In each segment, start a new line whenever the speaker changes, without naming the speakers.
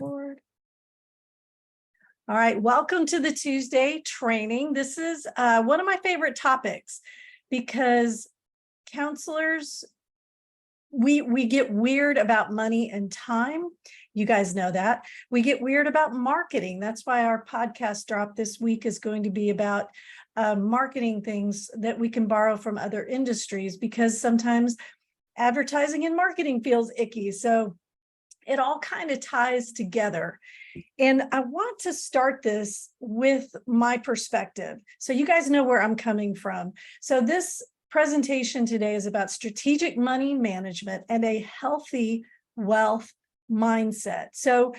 record. All right, welcome to the Tuesday training. This is one of my favorite topics because counselors, we get weird about money and time. You guys know that. We get weird about marketing. That's why our podcast drop this week is going to be about marketing things that we can borrow from other industries, because sometimes advertising and marketing feels icky. So it all kind of ties together. And I want to start this with my perspective, so you guys know where I'm coming from. So this presentation today is about strategic money management and a healthy wealth mindset. So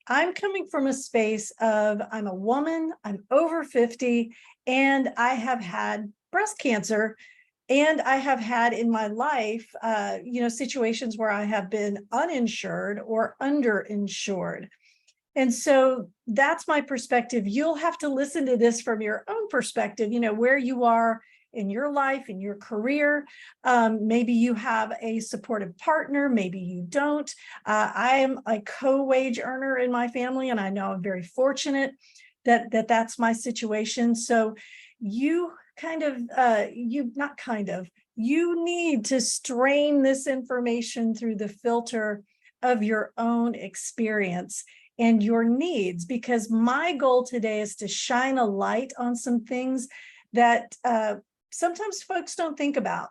I'm coming from a space of, I'm a woman, I'm over 50, and I have had breast cancer. And I have had in my life, situations where I have been uninsured or underinsured. And so that's my perspective. You'll have to listen to this from your own perspective, where you are in your life, in your career. Maybe you have a supportive partner, maybe you don't. I am a co-wage earner in my family, and I know I'm very fortunate that's my situation. So you you need to strain this information through the filter of your own experience and your needs, because my goal today is to shine a light on some things that sometimes folks don't think about,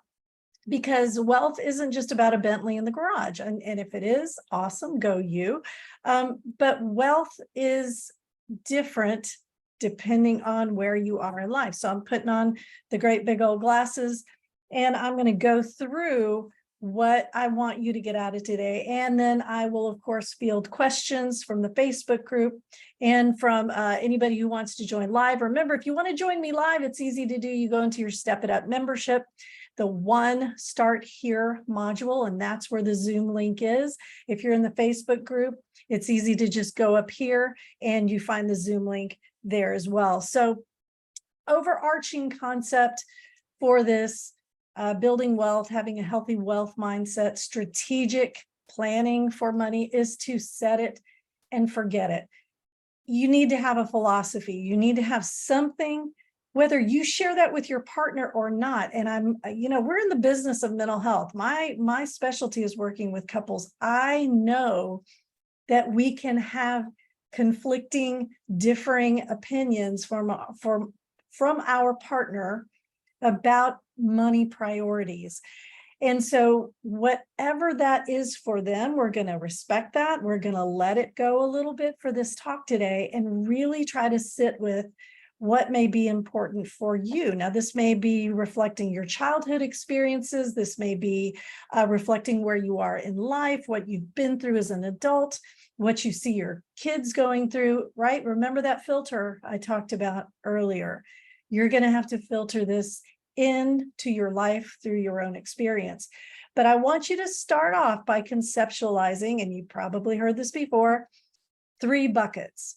because wealth isn't just about a Bentley in the garage. And if it is, awesome, go you. But wealth is different depending on where you are in life. So I'm putting on the great big old glasses, and I'm going to go through what I want you to get out of today. And then I will, of course, field questions from the Facebook group and from anybody who wants to join live. Remember, if you want to join me live, it's easy to do. You go into your Step It Up membership, the One Start Here module, and that's where the Zoom link is. If you're in the Facebook group, it's easy to just go up here and you find the Zoom link there as well. So overarching concept for this, building wealth, having a healthy wealth mindset, strategic planning for money, is to set it and forget it. You need to have a philosophy. You need to have something, whether you share that with your partner or not. And we're in the business of mental health. My specialty is working with couples. I know that we can have conflicting, differing opinions from our partner about money priorities. And so whatever that is for them, we're going to respect that. We're going to let it go a little bit for this talk today and really try to sit with what may be important for you. Now, this may be reflecting your childhood experiences. This may be reflecting where you are in life, what you've been through as an adult, what you see your kids going through, right? Remember that filter I talked about earlier. You're going to have to filter this into your life through your own experience. But I want you to start off by conceptualizing, and you probably heard this before, 3 buckets.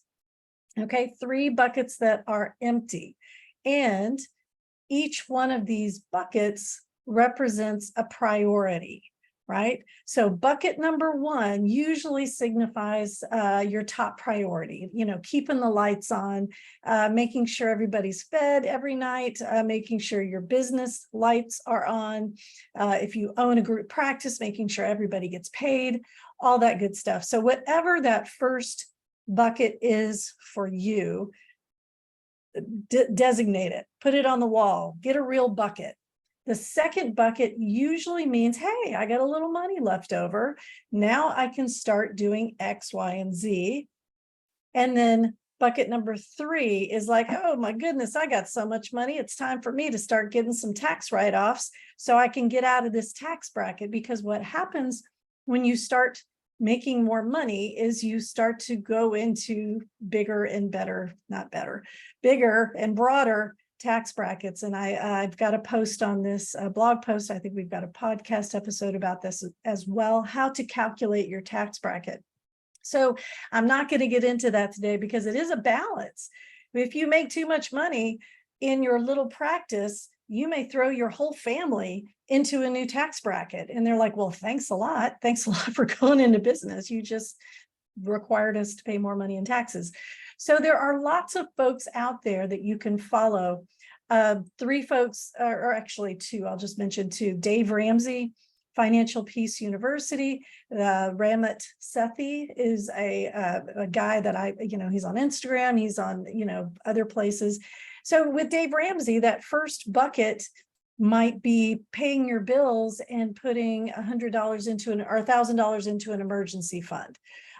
Okay, 3 buckets that are empty. And each one of these buckets represents a priority, right? So bucket number 1 usually signifies your top priority, keeping the lights on, making sure everybody's fed every night, making sure your business lights are on. If you own a group practice, making sure everybody gets paid, all that good stuff. So whatever that first bucket is for you, designate it, put it on the wall, get a real bucket. The second bucket usually means, hey, I got a little money left over. Now I can start doing X, Y, and Z. And then bucket number 3 is like, oh my goodness, I got so much money. It's time for me to start getting some tax write-offs so I can get out of this tax bracket. Because what happens when you start making more money is you start to go into bigger and bigger and broader tax brackets. And I've got a post on this, a blog post. I think we've got a podcast episode about this as well, how to calculate your tax bracket. So I'm not going to get into that today because it is a balance. If you make too much money in your little practice, you may throw your whole family into a new tax bracket. And they're like, well, thanks a lot. Thanks a lot for going into business. You just required us to pay more money in taxes. So there are lots of folks out there that you can follow. 3 folks, or actually 2, I'll just mention 2. Dave Ramsey, Financial Peace University. Ramit Sethi is a guy that he's on Instagram, he's on, other places. So with Dave Ramsey, that first bucket might be paying your bills and putting $100 into or $1,000 into an emergency fund.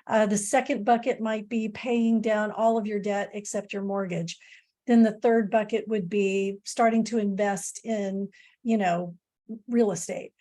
The second bucket might be paying down all of your debt except your mortgage. Then the third bucket would be starting to invest in, real estate.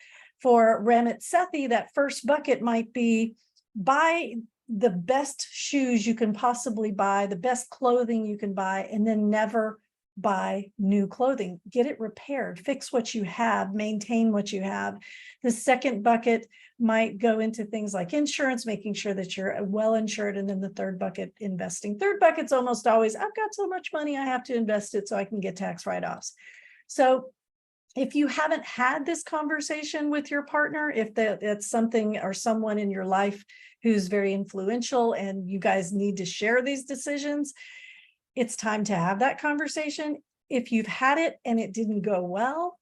For Ramit Sethi, that first bucket might be buy the best shoes you can possibly buy, the best clothing you can buy, and then never buy new clothing. Get it repaired, fix what you have, maintain what you have. The second bucket might go into things like insurance, making sure that you're well insured. And then the third bucket, investing. Third bucket's almost always, I've got so much money, I have to invest it so I can get tax write-offs. So if you haven't had this conversation with your partner, if that's something or someone in your life who's very influential and you guys need to share these decisions, it's time to have that conversation. If you've had it and it didn't go well,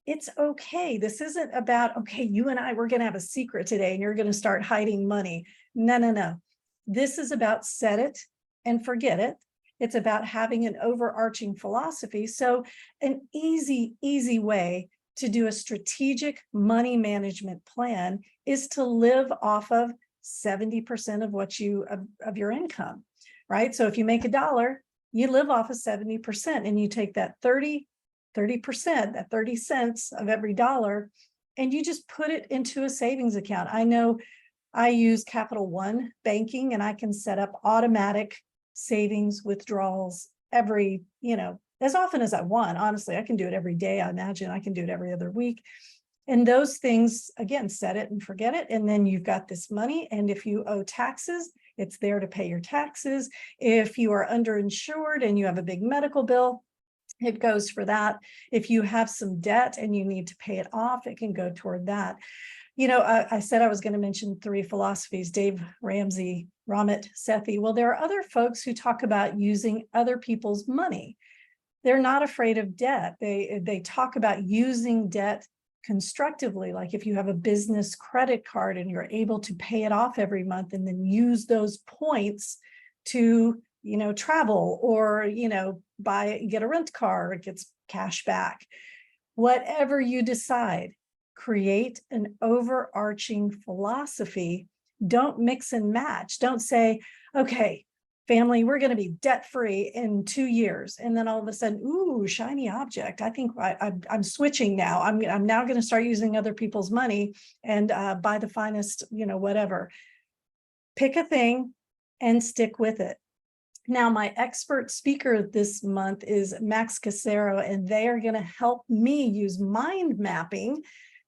it's okay. This isn't about, okay, you and I, we're going to have a secret today and you're going to start hiding money. No. This is about set it and forget it. It's about having an overarching philosophy. So an easy way to do a strategic money management plan is to live off of 70% of of your income, right? So if you make $1, you live off of 70% and you take that 30%, that 30 cents of every dollar, and you just put it into a savings account. I know I use Capital One banking and I can set up automatic savings withdrawals every, as often as I want. Honestly, I can do it every day. I imagine I can do it every other week. And those things, again, set it and forget it. And then you've got this money. And if you owe taxes, it's there to pay your taxes. If you are underinsured and you have a big medical bill, it goes for that. If you have some debt and you need to pay it off, it can go toward that. I said I was going to mention 3 philosophies, Dave Ramsey, Ramit Sethi. Well, there are other folks who talk about using other people's money. They're not afraid of debt. They talk about using debt constructively, like if you have a business credit card and you're able to pay it off every month and then use those points to, travel or, get a rent car, it gets cash back. Whatever you decide, create an overarching philosophy. Don't mix and match. Don't say, okay, family, we're going to be debt-free in 2 years. And then all of a sudden, ooh, shiny object. I think I'm switching now. I'm now going to start using other people's money and buy the finest, whatever. Pick a thing and stick with it. Now, my expert speaker this month is Max Casero, and they are going to help me use mind mapping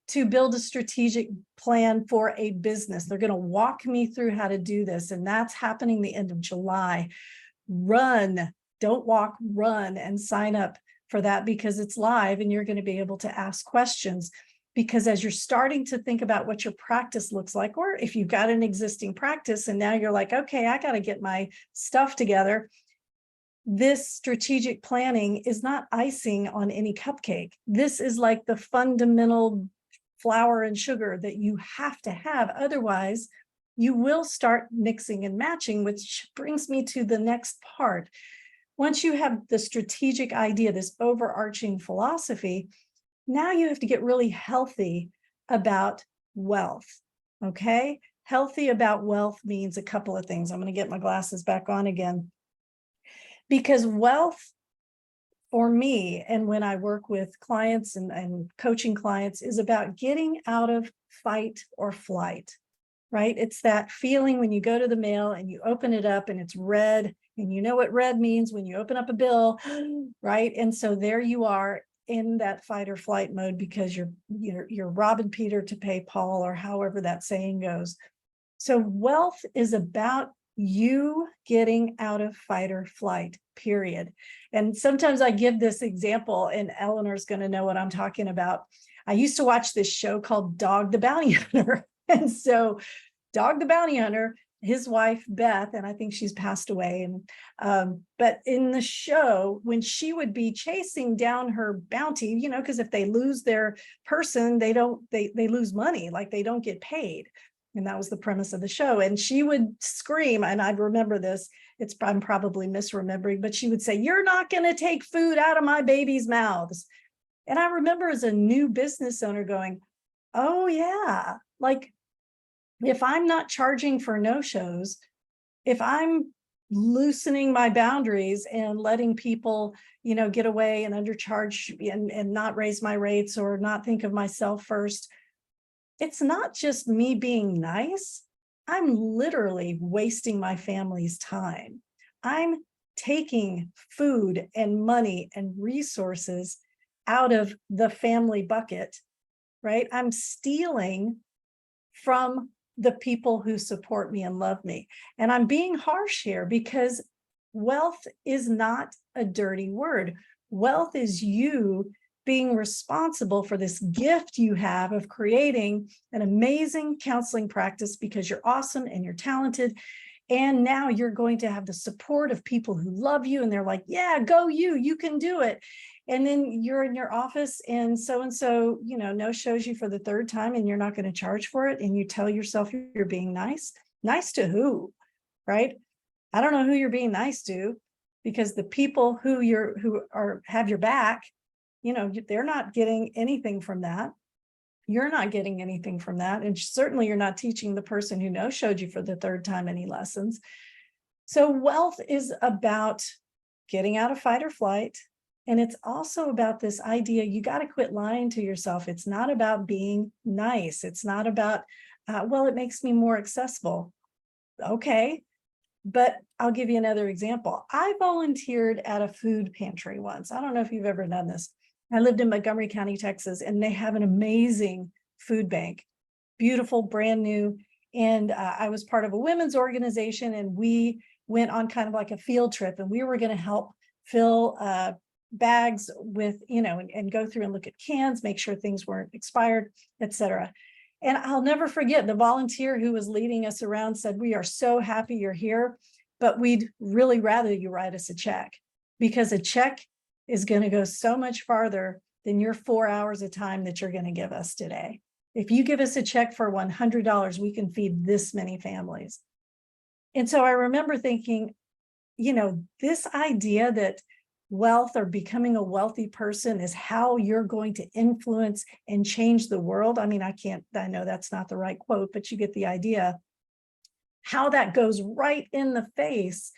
to build a strategic plan for a business. They're going to walk me through how to do this, and that's happening the end of July. Run, don't walk, run and sign up for that because it's live and you're going to be able to ask questions. Because as you're starting to think about what your practice looks like, or if you've got an existing practice and now you're like, okay, I got to get my stuff together. This strategic planning is not icing on any cupcake. This is like the fundamental flour and sugar that you have to have. Otherwise, you will start mixing and matching, which brings me to the next part. Once you have the strategic idea, this overarching philosophy, now you have to get really healthy about wealth, okay? Healthy about wealth means a couple of things. I'm going to get my glasses back on again. Because wealth, for me, and when I work with clients and coaching clients, is about getting out of fight or flight, right? It's that feeling when you go to the mail and you open it up and it's red, and you know what red means when you open up a bill, right? And so there you are in that fight or flight mode because you're robbing Peter to pay Paul, or however that saying goes. So wealth is about you getting out of fight or flight, period. And sometimes I give this example, and Eleanor's going to know what I'm talking about. I used to watch this show called Dog the Bounty Hunter. And so Dog the Bounty Hunter his wife, Beth, and I think she's passed away. And but in the show, when she would be chasing down her bounty, you know, because if they lose their person, they lose money, like they don't get paid. And that was the premise of the show. And she would scream, and I remember this, I'm probably misremembering, but she would say, "You're not going to take food out of my baby's mouths." And I remember as a new business owner going, oh yeah, like if I'm not charging for no-shows, if I'm loosening my boundaries and letting people, you know, get away and undercharge and not raise my rates or not think of myself first, it's not just me being nice. I'm literally wasting my family's time. I'm taking food and money and resources out of the family bucket, right? I'm stealing from the people who support me and love me. And I'm being harsh here because wealth is not a dirty word. Wealth is you being responsible for this gift you have of creating an amazing counseling practice because you're awesome and you're talented. And now you're going to have the support of people who love you and they're like, yeah, go you can do it. And then you're in your office and so, you know, no shows you for the third time and you're not going to charge for it. And you tell yourself you're being nice. Nice to who, right? I don't know who you're being nice to, because the people who have your back, you know, they're not getting anything from that. You're not getting anything from that. And certainly you're not teaching the person who no showed you for the third time any lessons. So wealth is about getting out of fight or flight. And it's also about this idea, you got to quit lying to yourself. It's not about being nice. It's not about, well, it makes me more accessible. Okay. But I'll give you another example. I volunteered at a food pantry once. I don't know if you've ever done this. I lived in Montgomery County, Texas, and they have an amazing food bank, beautiful, brand new. And I was part of a women's organization, and we went on kind of like a field trip, and we were going to help fill bags with, you know, and go through and look at cans, make sure things weren't expired, etc. And I'll never forget the volunteer who was leading us around said, "We are so happy you're here, but we'd really rather you write us a check, because a check is going to go so much farther than your 4 hours of time that you're going to give us today. If you give us a check for $100, we can feed this many families." And so I remember thinking, you know, this idea that wealth or becoming a wealthy person is how you're going to influence and change the world. I mean, I know that's not the right quote, but you get the idea. How that goes right in the face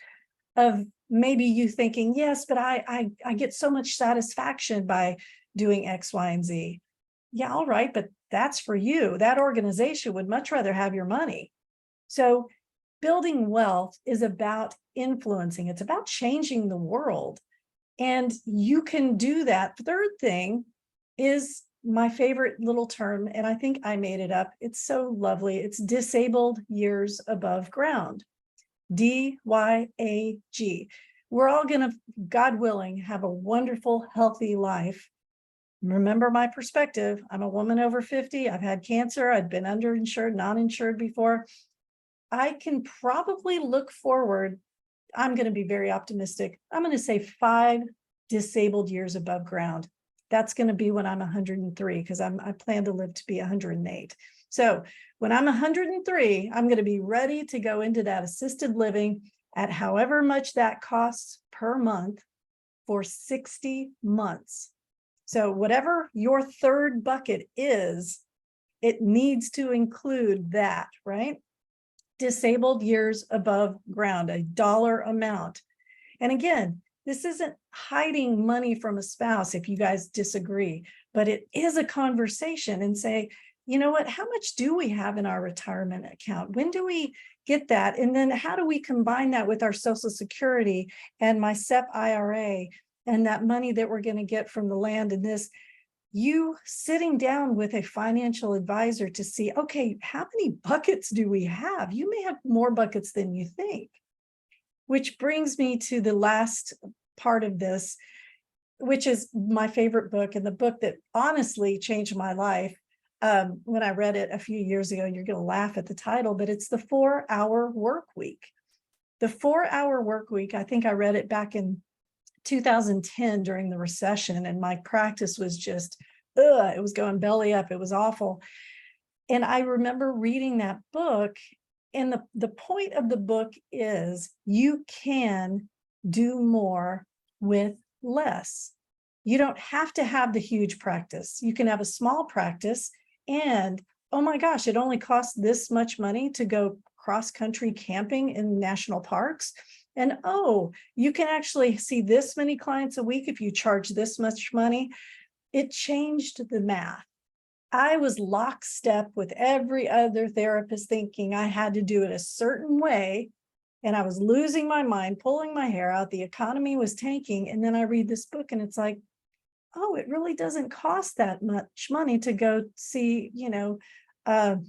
of maybe you thinking, yes, but I get so much satisfaction by doing X, Y, and Z. Yeah, all right, but that's for you. That organization would much rather have your money. So building wealth is about influencing. It's about changing the world. And you can do that. The third thing is my favorite little term, and I think I made it up. It's so lovely. It's disabled years above ground. DYAG. We're all going to, God willing, have a wonderful, healthy life. Remember my perspective. I'm a woman over 50. I've had cancer. I've been underinsured, non-insured before. I can probably look forward. I'm going to be very optimistic. I'm going to say 5 disabled years above ground. That's going to be when I'm 103, because I plan to live to be 108. So when I'm 103, I'm going to be ready to go into that assisted living at however much that costs per month for 60 months. So whatever your third bucket is, it needs to include that, right? Disabled years above ground, a dollar amount. And again, this isn't hiding money from a spouse if you guys disagree, but it is a conversation and say, you know what, how much do we have in our retirement account? When do we get that? And then how do we combine that with our Social Security and my SEP IRA and that money that we're going to get from the land and this? You sitting down with a financial advisor to see, okay, how many buckets do we have? You may have more buckets than you think. Which brings me to the last part of this, which is my favorite book and the book that honestly changed my life. when I read it a few years ago. You're going to laugh at the title, but it's the 4-Hour Work Week. The 4-Hour Work Week, I think I read it back in 2010 during the recession, and my practice was just, it was going belly up. It was awful. And I remember reading that book, and the point of the book is you can do more with less. You don't have to have the huge practice. You can have a small practice, and oh my gosh, it only costs this much money to go cross-country camping in national parks. And oh, you can actually see this many clients a week if you charge this much money. It changed the math. I was lockstep with every other therapist thinking I had to do it a certain way. And I was losing my mind, pulling my hair out. The economy was tanking. And then I read this book and it's like, oh, it really doesn't cost that much money to go see, Mount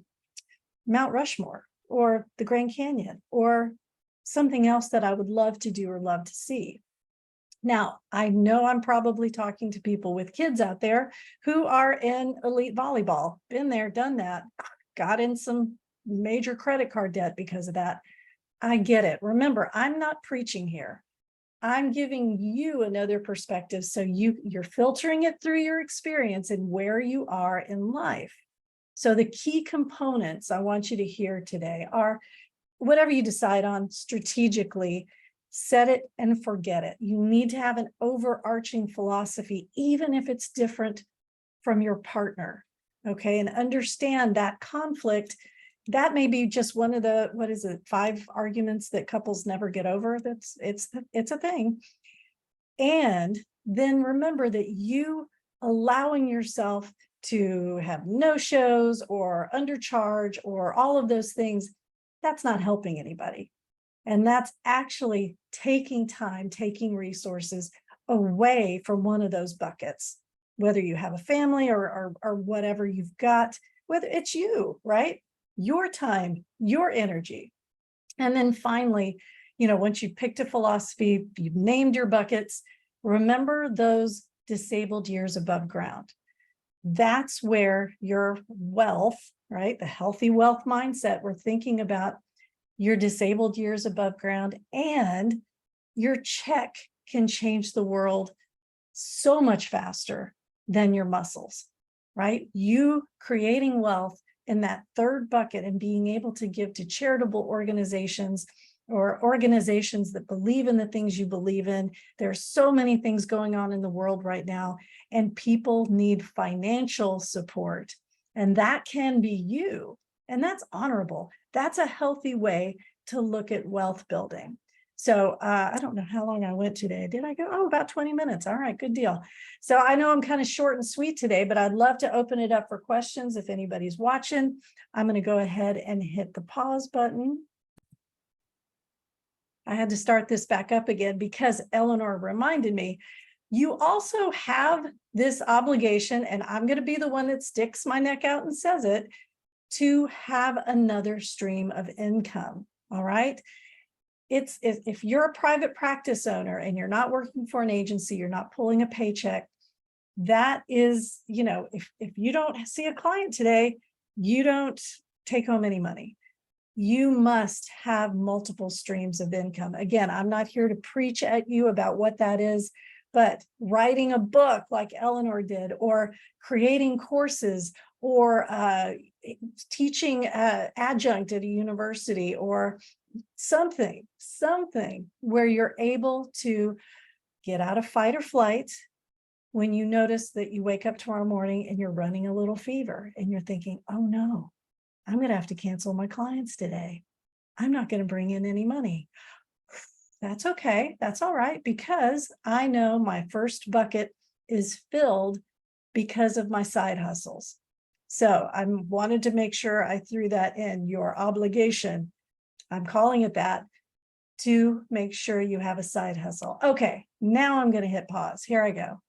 Rushmore or the Grand Canyon or something else that I would love to do or love to see. Now, I know I'm probably talking to people with kids out there who are in elite volleyball, been there, done that, got in some major credit card debt because of that. I get it. Remember, I'm not preaching here. I'm giving you another perspective. So you're filtering it through your experience and where you are in life. So the key components I want you to hear today are whatever you decide on strategically, set it and forget it. You need to have an overarching philosophy, even if it's different from your partner. Okay. And understand that conflict. That may be just one of the, 5 arguments that couples never get over. It's a thing. And then remember that you allowing yourself to have no-shows or undercharge or all of those things, that's not helping anybody. And that's actually taking time, taking resources away from one of those buckets, whether you have a family or whatever you've got, whether it's you, right? Your time, your energy. And then finally, once you've picked a philosophy, you've named your buckets, remember those disabled years above ground. That's where your wealth, right? The healthy wealth mindset, we're thinking about your disabled years above ground, and your check can change the world so much faster than your muscles, right? You creating wealth in that third bucket and being able to give to charitable organizations or organizations that believe in the things you believe in. There's so many things going on in the world right now, and people need financial support. And that can be you. And that's honorable. That's a healthy way to look at wealth building. So I don't know how long I went today. Did I go? Oh, about 20 minutes. All right, good deal. So I know I'm kind of short and sweet today, but I'd love to open it up for questions if anybody's watching. I'm going to go ahead and hit the pause button. I had to start this back up again because Eleanor reminded me, you also have this obligation, and I'm going to be the one that sticks my neck out and says it, to have another stream of income. All right. If you're a private practice owner and you're not working for an agency, you're not pulling a paycheck, that is, if you don't see a client today, you don't take home any money. You must have multiple streams of income. Again, I'm not here to preach at you about what that is, but writing a book like Eleanor did, or creating courses, or teaching adjunct at a university, or something where you're able to get out of fight or flight when you notice that you wake up tomorrow morning and you're running a little fever and you're thinking, oh no, I'm going to have to cancel my clients today. I'm not going to bring in any money. That's okay. That's all right, because I know my first bucket is filled because of my side hustles. So I wanted to make sure I threw that in. Your obligation, I'm calling it that, to make sure you have a side hustle. Okay, now I'm going to hit pause. Here I go.